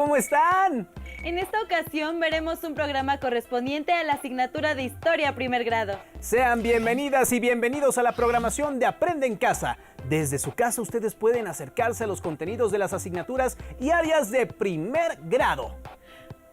¿Cómo están? En esta ocasión veremos un programa correspondiente a la asignatura de Historia primer grado. Sean bienvenidas y bienvenidos a la programación de Aprende en Casa. Desde su casa ustedes pueden acercarse a los contenidos de las asignaturas y áreas de primer grado.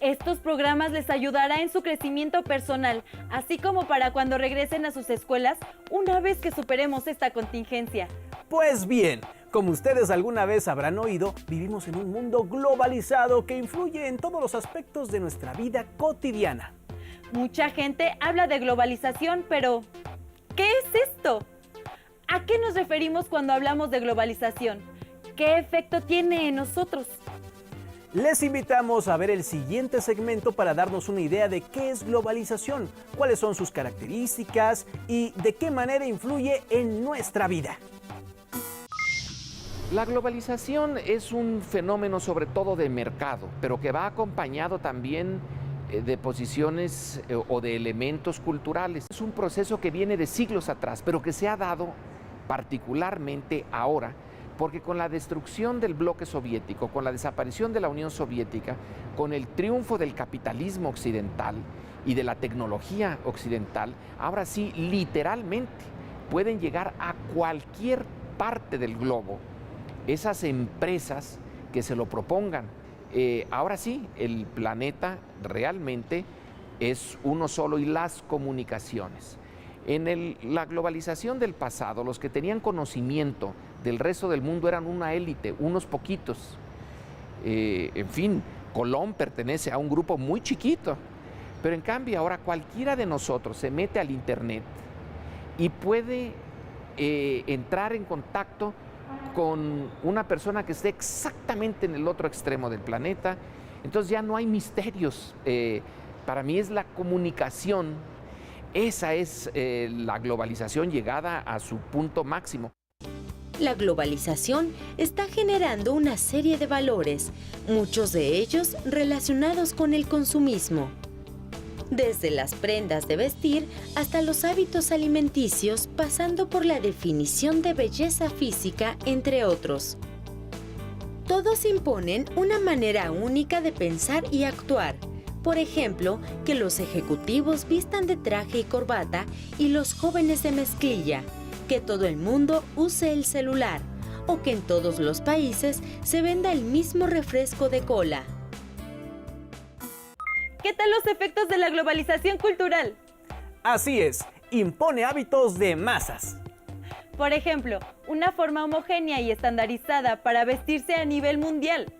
Estos programas les ayudará en su crecimiento personal, así como para cuando regresen a sus escuelas una vez que superemos esta contingencia. Pues bien, como ustedes alguna vez habrán oído, vivimos en un mundo globalizado que influye en todos los aspectos de nuestra vida cotidiana. Mucha gente habla de globalización, pero ¿qué es esto? ¿A qué nos referimos cuando hablamos de globalización? ¿Qué efecto tiene en nosotros? Les invitamos a ver el siguiente segmento para darnos una idea de qué es globalización, cuáles son sus características y de qué manera influye en nuestra vida. La globalización es un fenómeno sobre todo de mercado, pero que va acompañado también de posiciones o de elementos culturales. Es un proceso que viene de siglos atrás, pero que se ha dado particularmente ahora, porque con la destrucción del bloque soviético, con la desaparición de la Unión Soviética, con el triunfo del capitalismo occidental y de la tecnología occidental, ahora sí, literalmente, pueden llegar a cualquier parte del globo esas empresas que se lo propongan. Ahora sí, el planeta realmente es uno solo y las comunicaciones. En la globalización del pasado, los que tenían conocimiento del resto del mundo eran una élite, unos poquitos. En fin, Colón pertenece a un grupo muy chiquito, pero en cambio ahora cualquiera de nosotros se mete al internet y puede entrar en contacto con una persona que esté exactamente en el otro extremo del planeta. Entonces ya no hay misterios. Para mí es la comunicación. Esa es la globalización llegada a su punto máximo. La globalización está generando una serie de valores, muchos de ellos relacionados con el consumismo. Desde las prendas de vestir hasta los hábitos alimenticios, pasando por la definición de belleza física, entre otros. Todos imponen una manera única de pensar y actuar. Por ejemplo, que los ejecutivos vistan de traje y corbata y los jóvenes de mezclilla, que todo el mundo use el celular, o que en todos los países se venda el mismo refresco de cola. ¿Qué tal los efectos de la globalización cultural? Así es, impone hábitos de masas. Por ejemplo, una forma homogénea y estandarizada para vestirse a nivel mundial.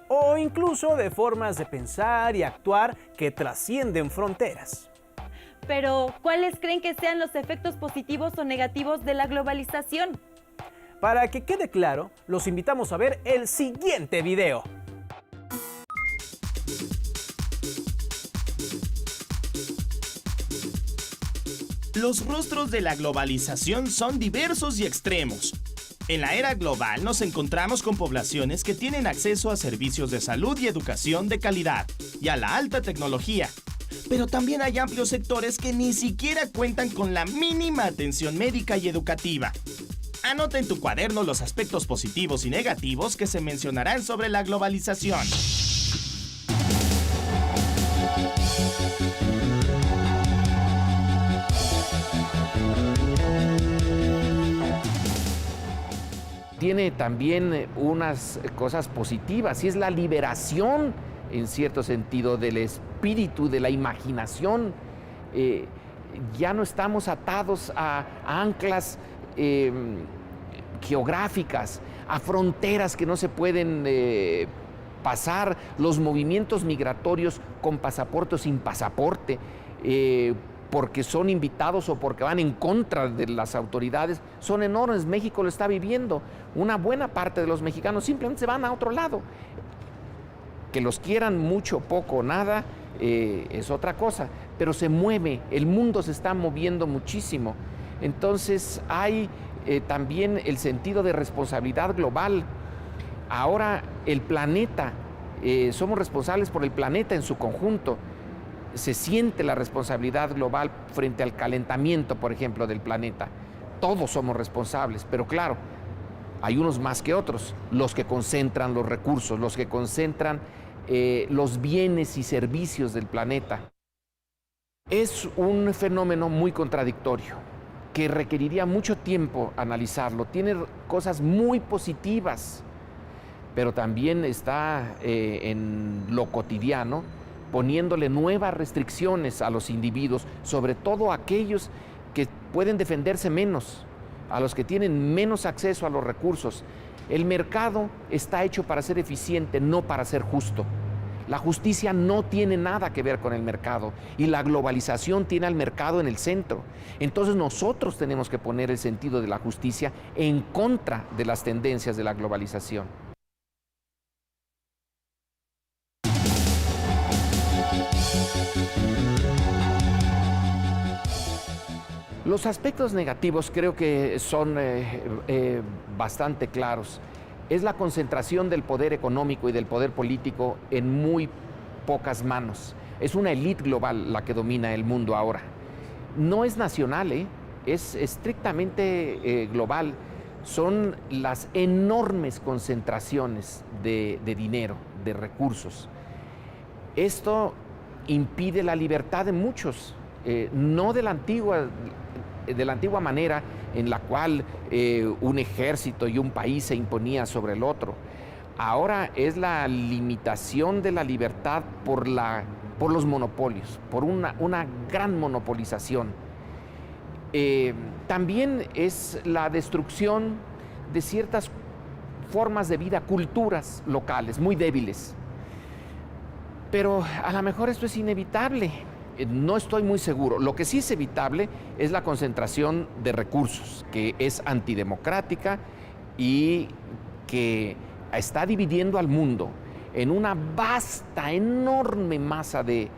O incluso de formas de pensar y actuar que trascienden fronteras. Pero, ¿cuáles creen que sean los efectos positivos o negativos de la globalización? Para que quede claro, los invitamos a ver el siguiente video. Los rostros de la globalización son diversos y extremos. En la era global nos encontramos con poblaciones que tienen acceso a servicios de salud y educación de calidad y a la alta tecnología. Pero también hay amplios sectores que ni siquiera cuentan con la mínima atención médica y educativa. Anota en tu cuaderno los aspectos positivos y negativos que se mencionarán sobre la globalización. Tiene también unas cosas positivas y es la liberación, en cierto sentido, del espíritu, de la imaginación. Ya no estamos atados a anclas geográficas, a fronteras que no se pueden pasar, los movimientos migratorios con pasaporte o sin pasaporte, porque son invitados o porque van en contra de las autoridades, son enormes. México lo está viviendo. Una buena parte de los mexicanos simplemente se van a otro lado. Que los quieran mucho, poco, nada, es otra cosa, pero se mueve, el mundo se está moviendo muchísimo. Entonces hay también el sentido de responsabilidad global. Ahora el planeta, somos responsables por el planeta en su conjunto. Se siente la responsabilidad global frente al calentamiento, por ejemplo, del planeta. Todos somos responsables, pero claro, hay unos más que otros, los que concentran los recursos, los que concentran los bienes y servicios del planeta. Es un fenómeno muy contradictorio, que requeriría mucho tiempo analizarlo. Tiene cosas muy positivas, pero también está en lo cotidiano, poniéndole nuevas restricciones a los individuos, sobre todo a aquellos que pueden defenderse menos, a los que tienen menos acceso a los recursos. El mercado está hecho para ser eficiente, no para ser justo. La justicia no tiene nada que ver con el mercado y la globalización tiene al mercado en el centro. Entonces nosotros tenemos que poner el sentido de la justicia en contra de las tendencias de la globalización. Los aspectos negativos creo que son bastante claros. Es la concentración del poder económico y del poder político en muy pocas manos. Es una élite global la que domina el mundo ahora. No es nacional, es estrictamente global. Son las enormes concentraciones de dinero, de recursos. Esto impide la libertad de muchos, no de la antigua manera en la cual un ejército y un país se imponía sobre el otro. Ahora es la limitación de la libertad por los monopolios, por una gran monopolización. También es la destrucción de ciertas formas de vida, culturas locales muy débiles. Pero a lo mejor esto es inevitable. No estoy muy seguro. Lo que sí es evitable es la concentración de recursos, que es antidemocrática y que está dividiendo al mundo en una vasta, enorme masa de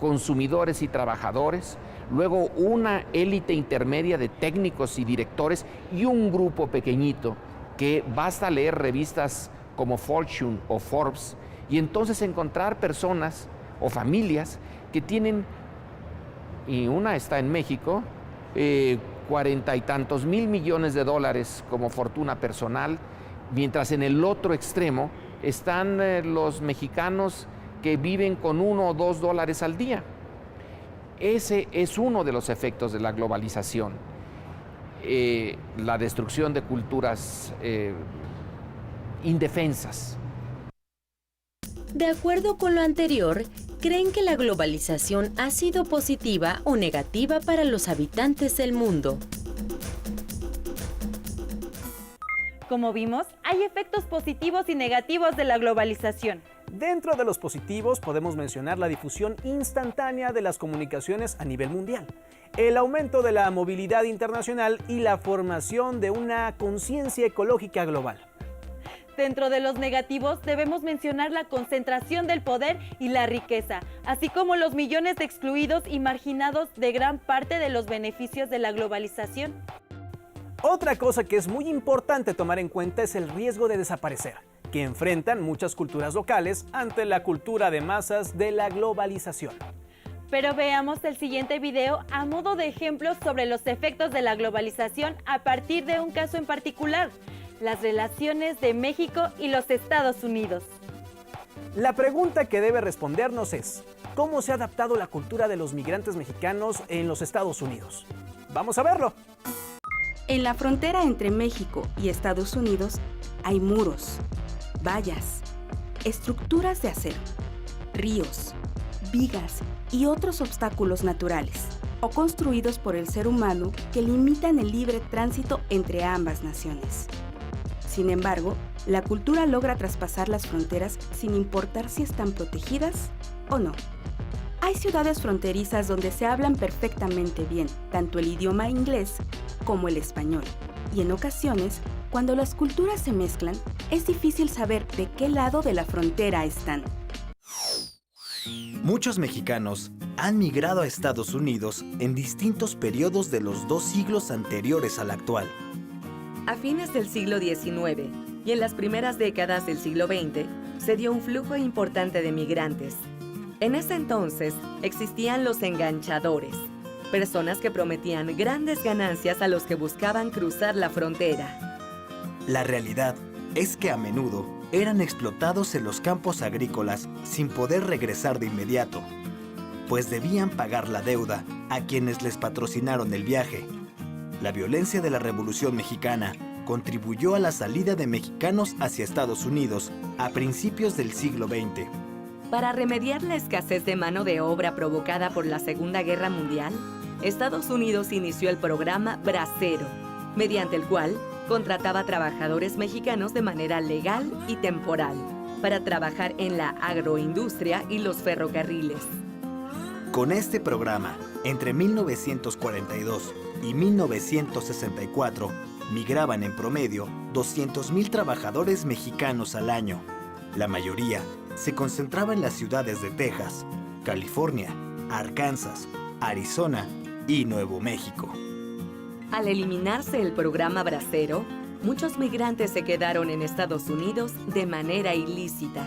consumidores y trabajadores, luego una élite intermedia de técnicos y directores y un grupo pequeñito que basta leer revistas como Fortune o Forbes y entonces encontrar personas o familias que tienen, y una está en México, 40 y tantos mil millones de dólares como fortuna personal, mientras en el otro extremo están los mexicanos que viven con $1 o $2 al día. Ese es uno de los efectos de la globalización, la destrucción de culturas indefensas. De acuerdo con lo anterior, ¿creen que la globalización ha sido positiva o negativa para los habitantes del mundo? Como vimos, hay efectos positivos y negativos de la globalización. Dentro de los positivos podemos mencionar la difusión instantánea de las comunicaciones a nivel mundial, el aumento de la movilidad internacional y la formación de una conciencia ecológica global. Dentro de los negativos debemos mencionar la concentración del poder y la riqueza, así como los millones de excluidos y marginados de gran parte de los beneficios de la globalización. Otra cosa que es muy importante tomar en cuenta es el riesgo de desaparecer, que enfrentan muchas culturas locales ante la cultura de masas de la globalización. Pero veamos el siguiente video a modo de ejemplo sobre los efectos de la globalización a partir de un caso en particular: las relaciones de México y los Estados Unidos. La pregunta que debe respondernos es: ¿cómo se ha adaptado la cultura de los migrantes mexicanos en los Estados Unidos? ¡Vamos a verlo! En la frontera entre México y Estados Unidos hay muros, vallas, estructuras de acero, ríos, vigas y otros obstáculos naturales o construidos por el ser humano que limitan el libre tránsito entre ambas naciones. Sin embargo, la cultura logra traspasar las fronteras sin importar si están protegidas o no. Hay ciudades fronterizas donde se hablan perfectamente bien tanto el idioma inglés como el español, y en ocasiones, cuando las culturas se mezclan, es difícil saber de qué lado de la frontera están. Muchos mexicanos han migrado a Estados Unidos en distintos periodos de los 2 siglos anteriores al actual. A fines del siglo XIX y en las primeras décadas del siglo XX, se dio un flujo importante de migrantes. En ese entonces existían los enganchadores, personas que prometían grandes ganancias a los que buscaban cruzar la frontera. La realidad es que a menudo eran explotados en los campos agrícolas sin poder regresar de inmediato, pues debían pagar la deuda a quienes les patrocinaron el viaje. La violencia de la Revolución Mexicana contribuyó a la salida de mexicanos hacia Estados Unidos a principios del siglo XX. Para remediar la escasez de mano de obra provocada por la Segunda Guerra Mundial, Estados Unidos inició el programa Bracero, mediante el cual contrataba trabajadores mexicanos de manera legal y temporal para trabajar en la agroindustria y los ferrocarriles. Con este programa, entre 1942 y 1964, migraban en promedio 200,000 trabajadores mexicanos al año. La mayoría se concentraba en las ciudades de Texas, California, Arkansas, Arizona y Nuevo México. Al eliminarse el programa Bracero, muchos migrantes se quedaron en Estados Unidos de manera ilícita.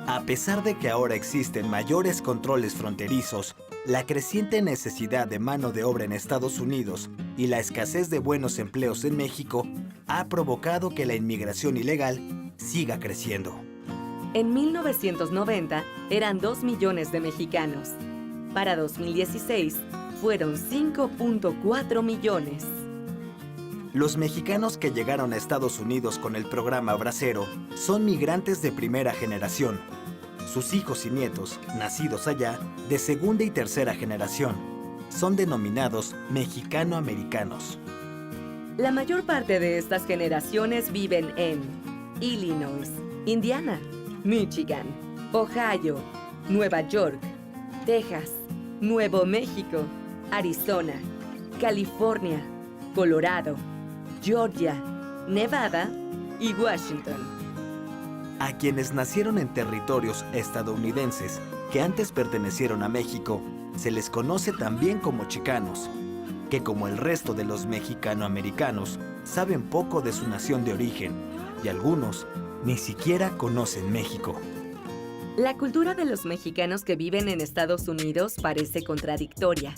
A pesar de que ahora existen mayores controles fronterizos, la creciente necesidad de mano de obra en Estados Unidos y la escasez de buenos empleos en México ha provocado que la inmigración ilegal siga creciendo. En 1990 eran 2 millones de mexicanos. Para 2016 fueron 5.4 millones. Los mexicanos que llegaron a Estados Unidos con el programa Bracero son migrantes de primera generación. Sus hijos y nietos, nacidos allá, de segunda y tercera generación, son denominados mexicano-americanos. La mayor parte de estas generaciones viven en Illinois, Indiana, Michigan, Ohio, Nueva York, Texas, Nuevo México, Arizona, California, Colorado, Georgia, Nevada y Washington. A quienes nacieron en territorios estadounidenses que antes pertenecieron a México, se les conoce también como chicanos, que como el resto de los mexicano-americanos, saben poco de su nación de origen y algunos ni siquiera conocen México. La cultura de los mexicanos que viven en Estados Unidos parece contradictoria.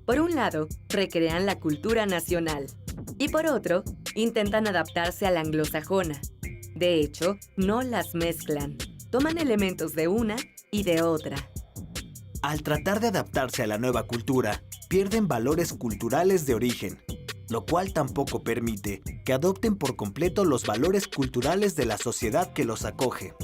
Por un lado, recrean la cultura nacional y por otro, intentan adaptarse a la anglosajona. De hecho, no las mezclan. Toman elementos de una y de otra. Al tratar de adaptarse a la nueva cultura, pierden valores culturales de origen, lo cual tampoco permite que adopten por completo los valores culturales de la sociedad que los acoge.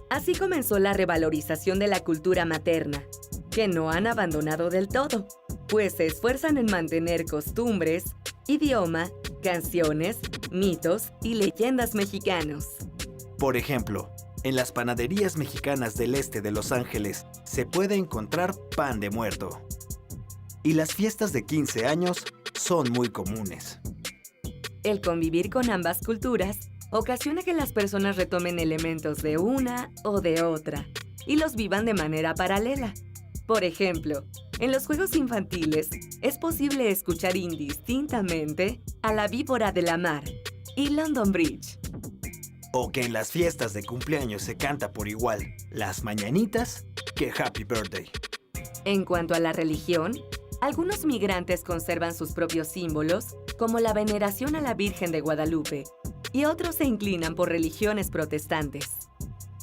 Así comenzó la revalorización de la cultura materna, que no han abandonado del todo, pues se esfuerzan en mantener costumbres, idioma, canciones, mitos y leyendas mexicanos. Por ejemplo, en las panaderías mexicanas del este de Los Ángeles se puede encontrar pan de muerto. Y las fiestas de 15 años son muy comunes. El convivir con ambas culturas ocasiona que las personas retomen elementos de una o de otra y los vivan de manera paralela. Por ejemplo, en los juegos infantiles es posible escuchar indistintamente a la víbora de la mar y London Bridge. O que en las fiestas de cumpleaños se canta por igual las mañanitas que Happy Birthday. En cuanto a la religión, algunos migrantes conservan sus propios símbolos, como la veneración a la Virgen de Guadalupe, y otros se inclinan por religiones protestantes.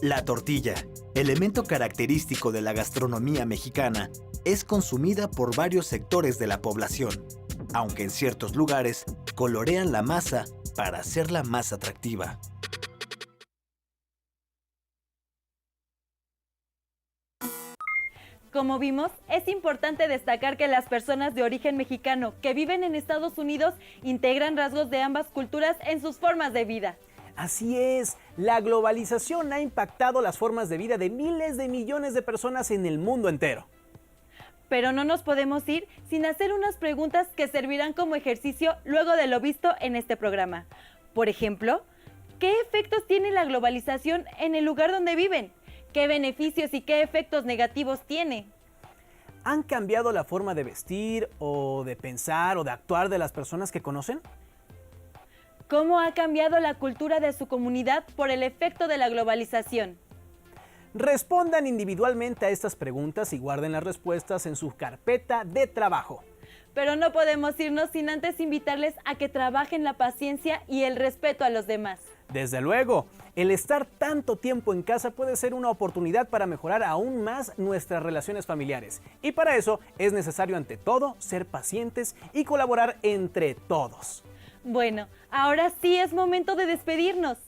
La tortilla, elemento característico de la gastronomía mexicana, es consumida por varios sectores de la población, aunque en ciertos lugares colorean la masa para hacerla más atractiva. Como vimos, es importante destacar que las personas de origen mexicano que viven en Estados Unidos integran rasgos de ambas culturas en sus formas de vida. Así es, la globalización ha impactado las formas de vida de miles de millones de personas en el mundo entero. Pero no nos podemos ir sin hacer unas preguntas que servirán como ejercicio luego de lo visto en este programa. Por ejemplo, ¿qué efectos tiene la globalización en el lugar donde viven? ¿Qué beneficios y qué efectos negativos tiene? ¿Han cambiado la forma de vestir o de pensar o de actuar de las personas que conocen? ¿Cómo ha cambiado la cultura de su comunidad por el efecto de la globalización? Respondan individualmente a estas preguntas y guarden las respuestas en su carpeta de trabajo. pero no podemos irnos sin antes invitarles a que trabajen la paciencia y el respeto a los demás. Desde luego, el estar tanto tiempo en casa puede ser una oportunidad para mejorar aún más nuestras relaciones familiares. Y para eso es necesario ante todo ser pacientes y colaborar entre todos. Bueno, ahora sí es momento de despedirnos.